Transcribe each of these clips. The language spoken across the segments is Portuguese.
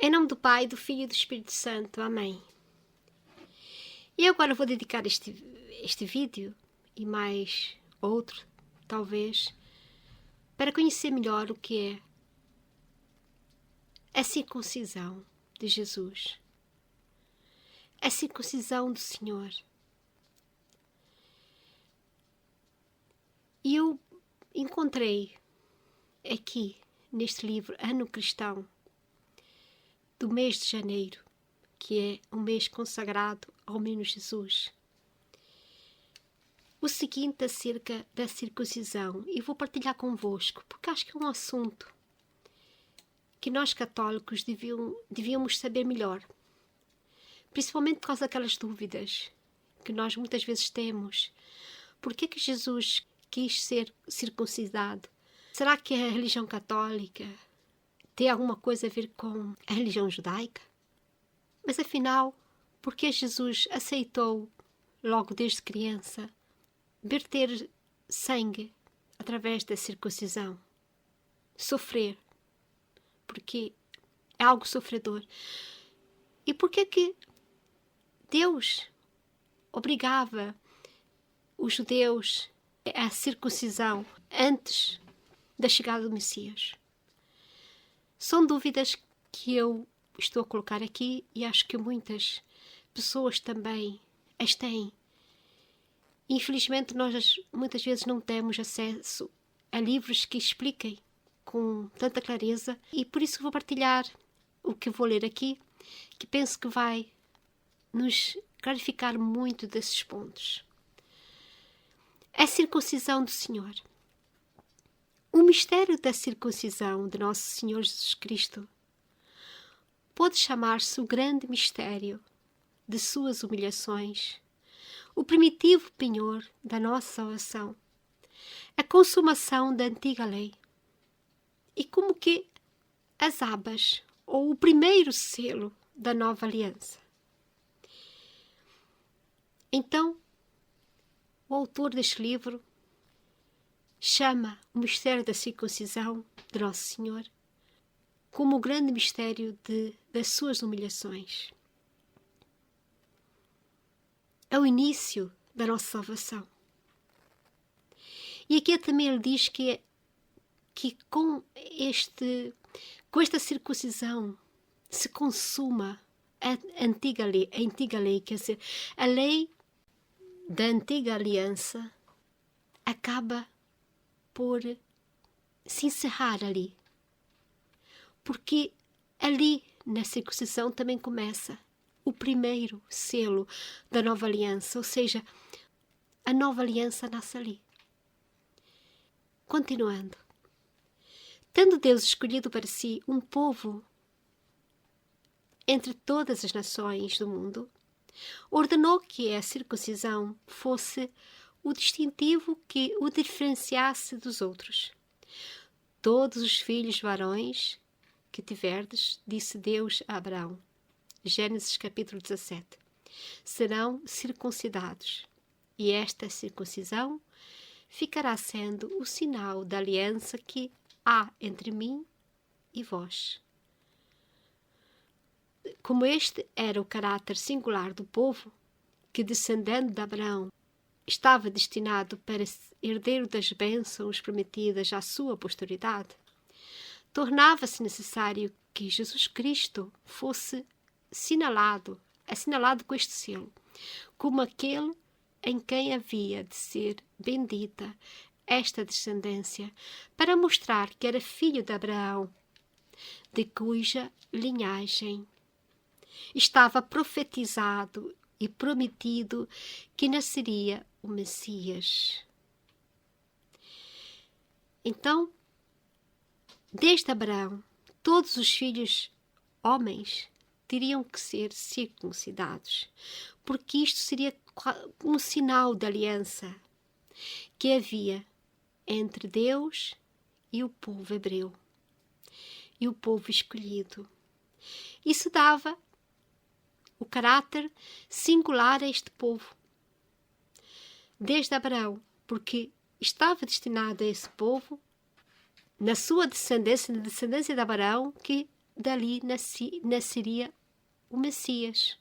Em nome do Pai, do Filho e do Espírito Santo. Amém. E agora vou dedicar este vídeo e mais outro, talvez, para conhecer melhor o que é a circuncisão de Jesus. A circuncisão do Senhor. E eu encontrei aqui, neste livro, Ano Cristão, do mês de janeiro, que é um mês consagrado ao menino Jesus, o seguinte acerca da circuncisão, e vou partilhar convosco, porque acho que é um assunto que nós católicos devíamos saber melhor, principalmente por causa daquelas dúvidas que nós muitas vezes temos. Por que que Jesus quis ser circuncidado? Será que a religião católica tem alguma coisa a ver com a religião judaica? Mas afinal, por que Jesus aceitou, logo desde criança, verter sangue através da circuncisão? Sofrer, porque é algo sofredor. E por que que Deus obrigava os judeus à circuncisão antes da chegada do Messias? São dúvidas que eu estou a colocar aqui e acho que muitas pessoas também as têm. Infelizmente, nós muitas vezes não temos acesso a livros que expliquem com tanta clareza, e por isso vou partilhar o que vou ler aqui, que penso que vai nos clarificar muito desses pontos. A circuncisão do Senhor. O mistério da circuncisão de Nosso Senhor Jesus Cristo pode chamar-se o grande mistério de suas humilhações, o primitivo penhor da nossa salvação, a consumação da antiga lei, e como que as abas, ou o primeiro selo da nova aliança. Então, o autor deste livro chama o mistério da circuncisão de Nosso Senhor como o grande mistério das suas humilhações. É o início da nossa salvação. E aqui também ele diz que com esta circuncisão se consuma a antiga lei, quer dizer, a lei da antiga aliança acaba por se encerrar ali. Porque ali, na circuncisão, também começa o primeiro selo da nova aliança, ou seja, a nova aliança nasce ali. Continuando. Tendo Deus escolhido para si um povo entre todas as nações do mundo, ordenou que a circuncisão fosse o distintivo que o diferenciasse dos outros. Todos os filhos varões que tiverdes, disse Deus a Abraão, Gênesis capítulo 17, serão circuncidados, e esta circuncisão ficará sendo o sinal da aliança que há entre mim e vós. Como este era o caráter singular do povo, que descendendo de Abraão estava destinado para herdeiro das bênçãos prometidas à sua posteridade, tornava-se necessário que Jesus Cristo fosse assinalado com este selo, como aquele em quem havia de ser bendita esta descendência, para mostrar que era filho de Abraão, de cuja linhagem estava profetizado e prometido que nasceria o Messias. Então, desde Abraão, todos os filhos homens teriam que ser circuncidados, porque isto seria um sinal de aliança que havia entre Deus e o povo hebreu, e o povo escolhido. Isso dava o caráter singular a este povo, desde Abraão, porque estava destinado a esse povo, na sua descendência, na descendência de Abraão, que dali nasceria o Messias.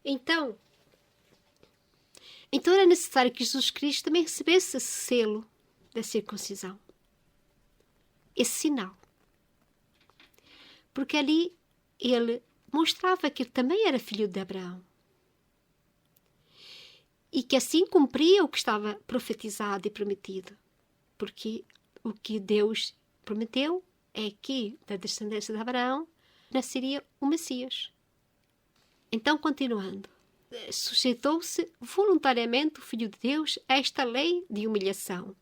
Então era necessário que Jesus Cristo também recebesse esse selo da circuncisão, esse sinal. Porque ali ele mostrava que ele também era filho de Abraão. E que assim cumpria o que estava profetizado e prometido. Porque o que Deus prometeu é que da descendência de Abraão nasceria o Messias. Então, continuando. Sujeitou-se voluntariamente o Filho de Deus a esta lei de humilhação,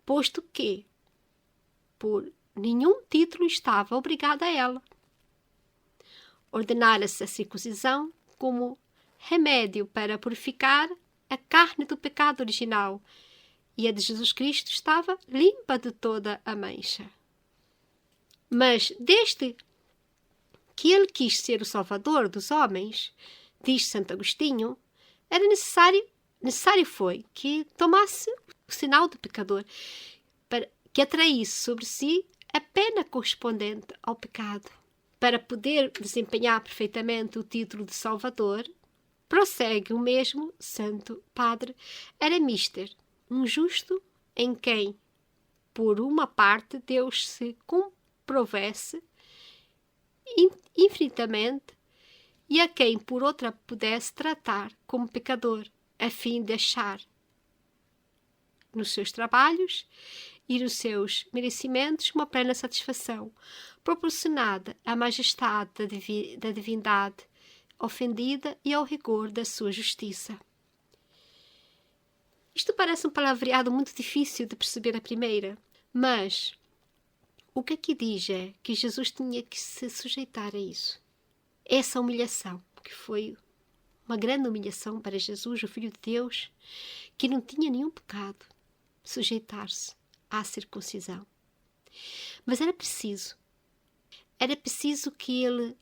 posto que, por nenhum título, estava obrigado a ela. Ordenara-se a circuncisão como remédio para purificar a carne do pecado original, e a de Jesus Cristo estava limpa de toda a mancha. Mas, desde que ele quis ser o Salvador dos homens, diz Santo Agostinho, era necessário foi que tomasse o sinal do pecador, para que atraísse sobre si a pena correspondente ao pecado. Para poder desempenhar perfeitamente o título de Salvador, prossegue o mesmo Santo Padre Eremister, um justo em quem, por uma parte, Deus se comprovesse infinitamente e a quem, por outra, pudesse tratar como pecador, a fim de achar nos seus trabalhos e nos seus merecimentos uma plena satisfação, proporcionada à majestade da divindade ofendida e ao rigor da sua justiça. Isto parece um palavreado muito difícil de perceber à primeira, mas o que aqui diz é que Jesus tinha que se sujeitar a isso. Essa humilhação, que foi uma grande humilhação para Jesus, o Filho de Deus, que não tinha nenhum pecado, sujeitar-se à circuncisão. Mas era preciso que ele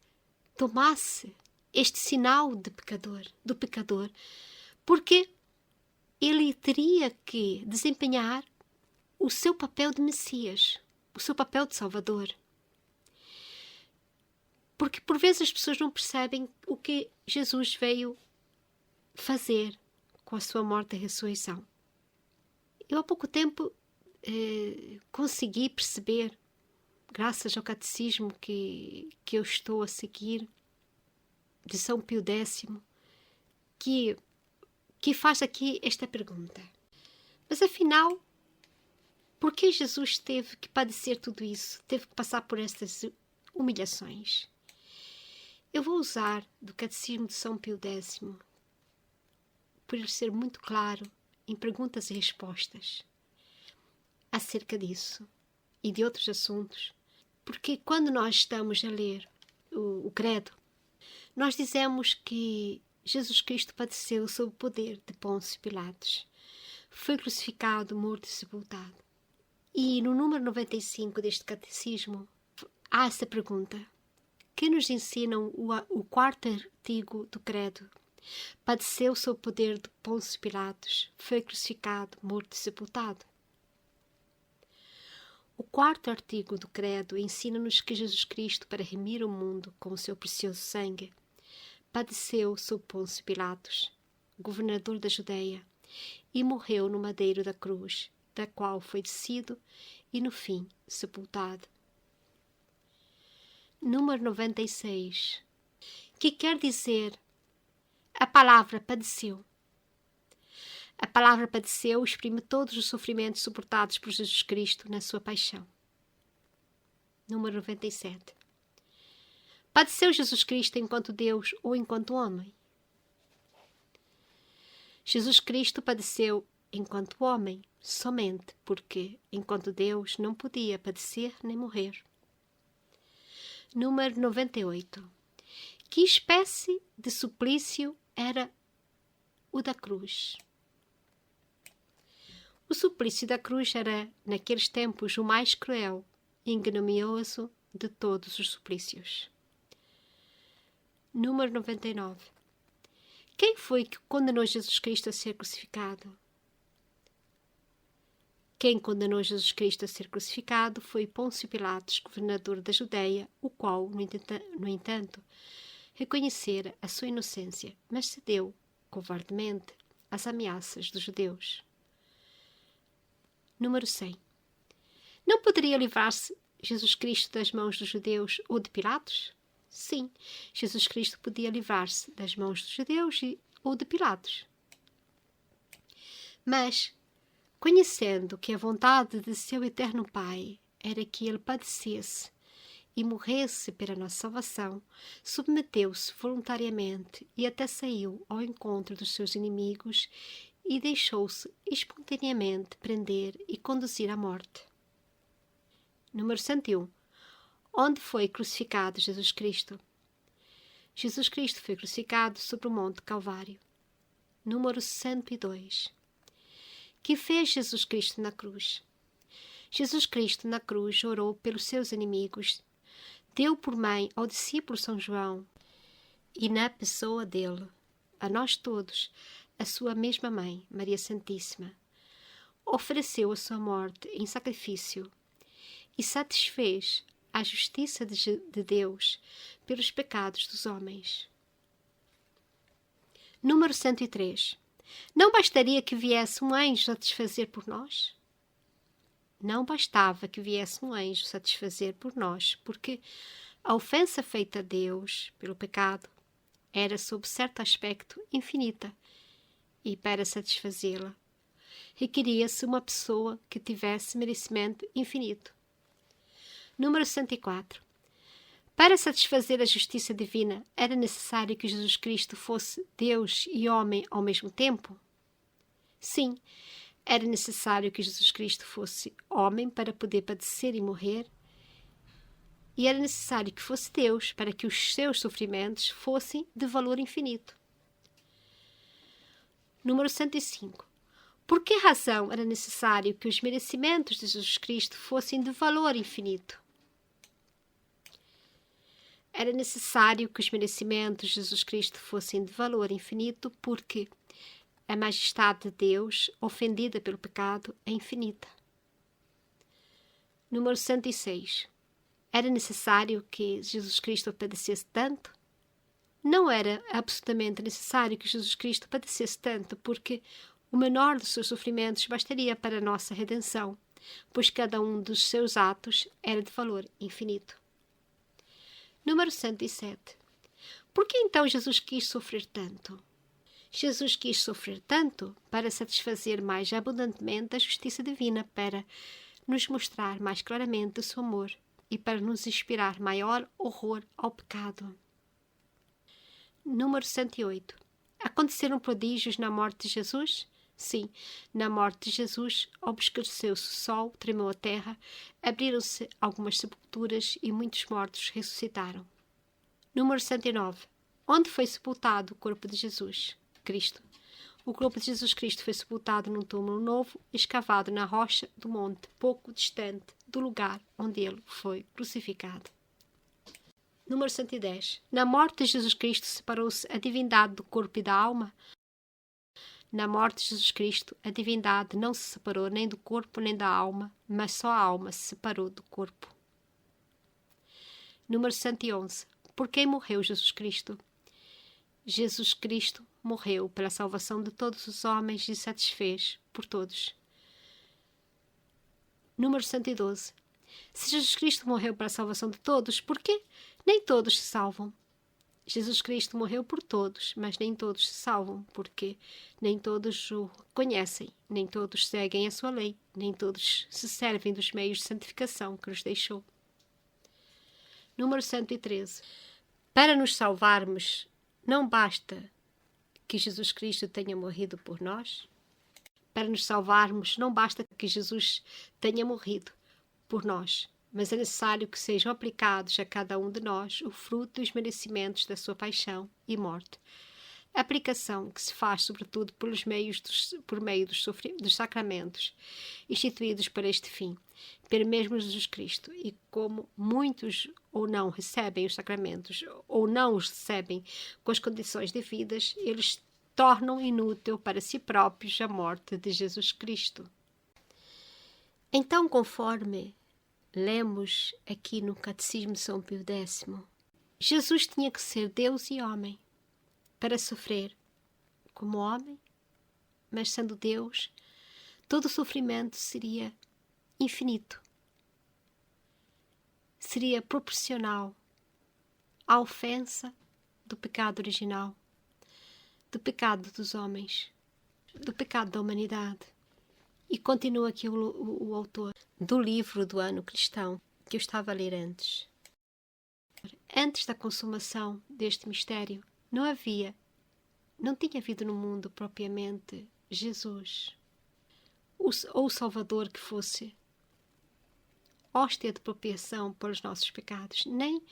tomasse este sinal do pecador, porque ele teria que desempenhar o seu papel de Messias, o seu papel de Salvador. Porque por vezes as pessoas não percebem o que Jesus veio fazer com a sua morte e ressurreição. Eu há pouco tempo consegui perceber, graças ao catecismo que eu estou a seguir, de São Pio X, que faz aqui esta pergunta. Mas afinal, por que Jesus teve que padecer tudo isso? Teve que passar por estas humilhações? Eu vou usar do Catecismo de São Pio X, por ele ser muito claro em perguntas e respostas acerca disso e de outros assuntos, porque quando nós estamos a ler o Credo, nós dizemos que Jesus Cristo padeceu sob o poder de Pôncio Pilatos, foi crucificado, morto e sepultado. E no número 95 deste Catecismo há essa pergunta, que nos ensinam o quarto artigo do Credo. Padeceu sob o poder de Pôncio Pilatos, foi crucificado, morto e sepultado. O quarto artigo do Credo ensina-nos que Jesus Cristo, para remir o mundo com o seu precioso sangue, padeceu sob Pôncio Pilatos, governador da Judeia, e morreu no madeiro da cruz, da qual foi descido e, no fim, sepultado. Número 96, que quer dizer a palavra padeceu. A palavra padeceu exprime todos os sofrimentos suportados por Jesus Cristo na sua paixão. Número 97. Padeceu Jesus Cristo enquanto Deus ou enquanto homem? Jesus Cristo padeceu enquanto homem somente porque, enquanto Deus, não podia padecer nem morrer. Número 98. Que espécie de suplício era o da cruz? O suplício da cruz era, naqueles tempos, o mais cruel e ignominioso de todos os suplícios. Número 99. Quem foi que condenou Jesus Cristo a ser crucificado? Quem condenou Jesus Cristo a ser crucificado foi Pôncio Pilatos, governador da Judeia, o qual, no entanto, reconhecera a sua inocência, mas cedeu, covardemente, às ameaças dos judeus. Número 100. Não poderia livrar-se Jesus Cristo das mãos dos judeus ou de Pilatos? Sim, Jesus Cristo podia livrar-se das mãos dos judeus ou de Pilatos. Mas, conhecendo que a vontade de seu eterno Pai era que ele padecesse e morresse pela nossa salvação, submeteu-se voluntariamente e até saiu ao encontro dos seus inimigos e deixou-se espontaneamente prender e conduzir à morte. Número 101. Onde foi crucificado Jesus Cristo? Jesus Cristo foi crucificado sobre o Monte Calvário. Número 102. Que fez Jesus Cristo na cruz? Jesus Cristo na cruz orou pelos seus inimigos, deu por mãe ao discípulo São João e, na pessoa dele, a nós todos, a sua mesma mãe, Maria Santíssima, ofereceu a sua morte em sacrifício e satisfez a justiça de Deus pelos pecados dos homens. Número 103. Não bastaria que viesse um anjo satisfazer por nós? Não bastava que viesse um anjo satisfazer por nós, porque a ofensa feita a Deus pelo pecado era, sob certo aspecto, infinita, e para satisfazê-la requeria-se uma pessoa que tivesse merecimento infinito. Número 104. Para satisfazer a justiça divina, era necessário que Jesus Cristo fosse Deus e homem ao mesmo tempo? Sim, era necessário que Jesus Cristo fosse homem para poder padecer e morrer, e era necessário que fosse Deus para que os seus sofrimentos fossem de valor infinito. Número 105. Por que razão era necessário que os merecimentos de Jesus Cristo fossem de valor infinito? Era necessário que os merecimentos de Jesus Cristo fossem de valor infinito porque a majestade de Deus, ofendida pelo pecado, é infinita. Número 106. Era necessário que Jesus Cristo padecesse tanto? Não era absolutamente necessário que Jesus Cristo padecesse tanto, porque o menor dos seus sofrimentos bastaria para a nossa redenção, pois cada um dos seus atos era de valor infinito. Número 107. Por que então Jesus quis sofrer tanto? Jesus quis sofrer tanto para satisfazer mais abundantemente a justiça divina, para nos mostrar mais claramente o seu amor e para nos inspirar maior horror ao pecado. Número 108. Aconteceram prodígios na morte de Jesus? Sim, na morte de Jesus obscureceu-se o sol, tremeu a terra, abriram-se algumas sepulturas e muitos mortos ressuscitaram. Número 109. Onde foi sepultado o corpo de Jesus Cristo? O corpo de Jesus Cristo foi sepultado num túmulo novo, escavado na rocha do monte, pouco distante do lugar onde ele foi crucificado. Número 110. Na morte de Jesus Cristo separou-se a divindade do corpo e da alma? Na morte de Jesus Cristo, a divindade não se separou nem do corpo nem da alma, mas só a alma se separou do corpo. Número 111. Por quem morreu Jesus Cristo? Jesus Cristo morreu pela salvação de todos os homens e satisfez por todos. Número 112. Se Jesus Cristo morreu para a salvação de todos, por quê? Nem todos se salvam. Jesus Cristo morreu por todos, mas nem todos se salvam, porque nem todos o conhecem, nem todos seguem a sua lei, nem todos se servem dos meios de santificação que nos deixou. Número 113. Para nos salvarmos, não basta que Jesus Cristo tenha morrido por nós? Para nos salvarmos, não basta que Jesus tenha morrido por nós, mas é necessário que sejam aplicados a cada um de nós o fruto e os merecimentos da sua paixão e morte. A aplicação que se faz, sobretudo, por meio dos sacramentos instituídos para este fim, pelo mesmo Jesus Cristo, e como muitos ou não recebem os sacramentos, ou não os recebem com as condições devidas, eles tornam inútil para si próprios a morte de Jesus Cristo. Então, conforme lemos aqui no Catecismo de São Pio X, Jesus tinha que ser Deus e homem para sofrer como homem, mas sendo Deus, todo o sofrimento seria infinito. Seria proporcional à ofensa do pecado original, do pecado dos homens, do pecado da humanidade. E continua aqui o autor do livro do Ano Cristão, que eu estava a ler antes. Antes da consumação deste mistério, não tinha havido no mundo propriamente Jesus, ou Salvador que fosse hóstia de propiação pelos nossos pecados. Nem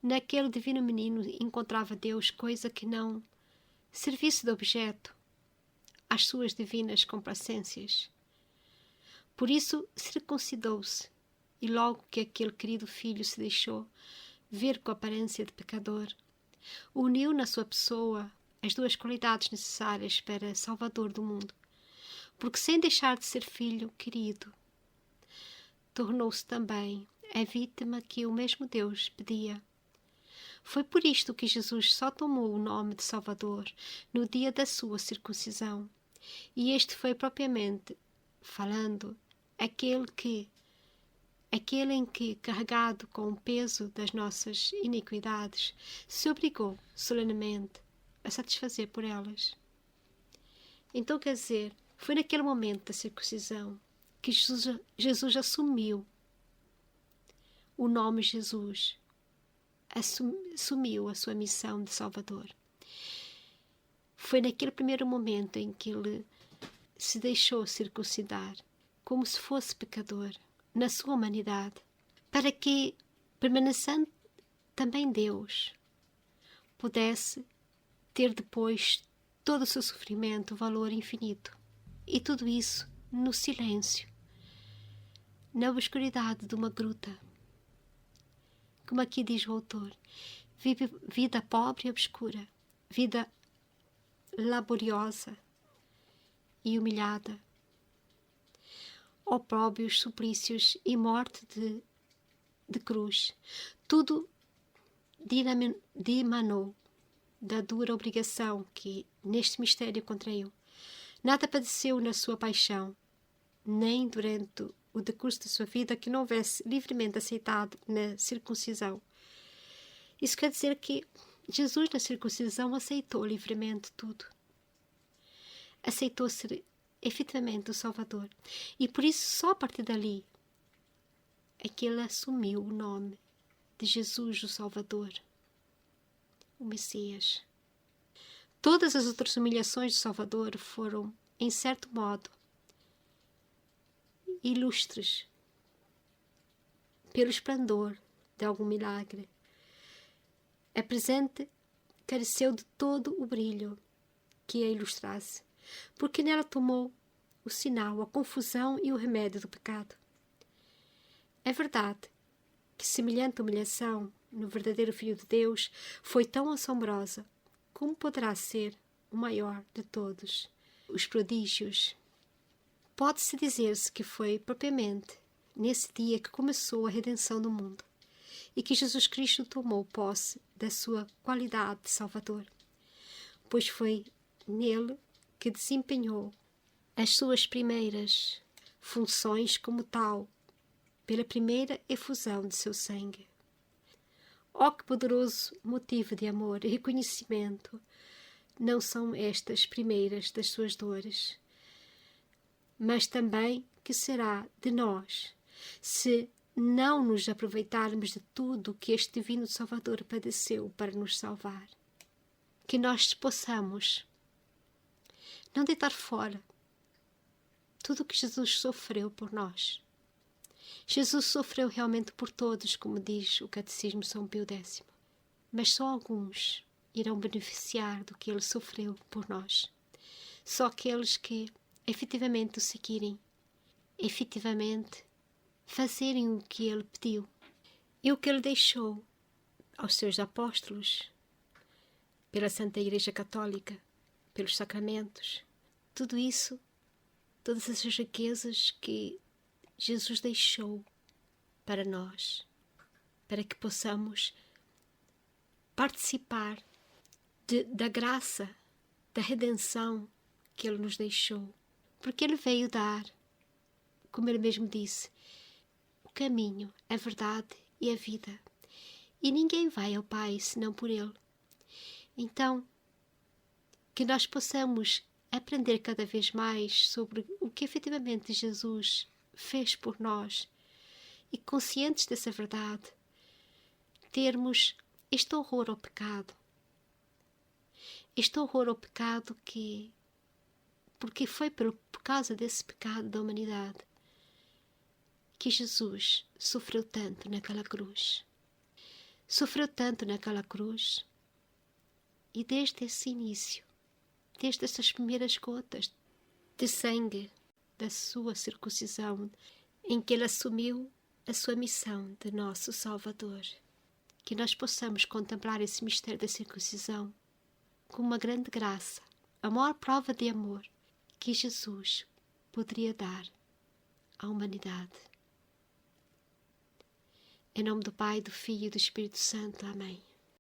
naquele divino menino encontrava Deus coisa que não servisse de objeto às suas divinas complacências. Por isso circuncidou-se, e logo que aquele querido filho se deixou ver com aparência de pecador, uniu na sua pessoa as duas qualidades necessárias para Salvador do mundo, porque sem deixar de ser filho querido, tornou-se também a vítima que o mesmo Deus pedia. Foi por isto que Jesus só tomou o nome de Salvador no dia da sua circuncisão, e este foi propriamente falando aquele em que, carregado com o peso das nossas iniquidades, se obrigou solenemente a satisfazer por elas. Então, quer dizer, foi naquele momento da circuncisão que Jesus assumiu o nome Jesus, assumiu a sua missão de Salvador. Foi naquele primeiro momento em que ele se deixou circuncidar, como se fosse pecador, na sua humanidade, para que, permanecendo também Deus, pudesse ter depois todo o seu sofrimento valor infinito. E tudo isso no silêncio, na obscuridade de uma gruta. Como aqui diz o autor, vive vida pobre e obscura, vida laboriosa e humilhada, opróbrios, suplícios e morte de cruz. Tudo dimanou da dura obrigação que neste mistério contraiu. Nada padeceu na sua paixão, nem durante o decurso da sua vida que não houvesse livremente aceitado na circuncisão. Isso quer dizer que Jesus na circuncisão aceitou livremente tudo. Aceitou ser efetivamente o Salvador. E por isso só a partir dali é que ele assumiu o nome de Jesus o Salvador, o Messias. Todas as outras humilhações de Salvador foram, em certo modo, ilustres pelo esplendor de algum milagre. A presente careceu de todo o brilho que a ilustrasse, porque nela tomou o sinal, a confusão e o remédio do pecado. É verdade que semelhante humilhação no verdadeiro Filho de Deus foi tão assombrosa como poderá ser o maior de todos os prodígios. Pode-se dizer-se que foi propriamente nesse dia que começou a redenção do mundo e que Jesus Cristo tomou posse da sua qualidade de Salvador, pois foi nele que desempenhou as suas primeiras funções como tal, pela primeira efusão de seu sangue. Oh, que poderoso motivo de amor e reconhecimento não são estas primeiras das suas dores, mas também que será de nós, se não nos aproveitarmos de tudo que este divino Salvador padeceu para nos salvar. Que nós possamos não deitar fora tudo o que Jesus sofreu por nós. Jesus sofreu realmente por todos, como diz o Catecismo de São Pio X, mas só alguns irão beneficiar do que ele sofreu por nós. Só aqueles que efetivamente o seguirem, efetivamente fazerem o que ele pediu e o que ele deixou aos seus apóstolos, pela Santa Igreja Católica, pelos sacramentos. Tudo isso, todas essas riquezas que Jesus deixou para nós, para que possamos participar da graça, da redenção que Ele nos deixou. Porque Ele veio dar, como Ele mesmo disse, o caminho, a verdade e a vida. E ninguém vai ao Pai senão por Ele. Então, que nós possamos aprender cada vez mais sobre o que efetivamente Jesus fez por nós e, conscientes dessa verdade, termos este horror ao pecado. Este horror ao pecado porque foi por causa desse pecado da humanidade que Jesus sofreu tanto naquela cruz. Sofreu tanto naquela cruz e desde esse início, desde essas primeiras gotas de sangue da sua circuncisão, em que Ele assumiu a sua missão de nosso Salvador, que nós possamos contemplar esse mistério da circuncisão como uma grande graça, a maior prova de amor que Jesus poderia dar à humanidade. Em nome do Pai, do Filho e do Espírito Santo. Amém.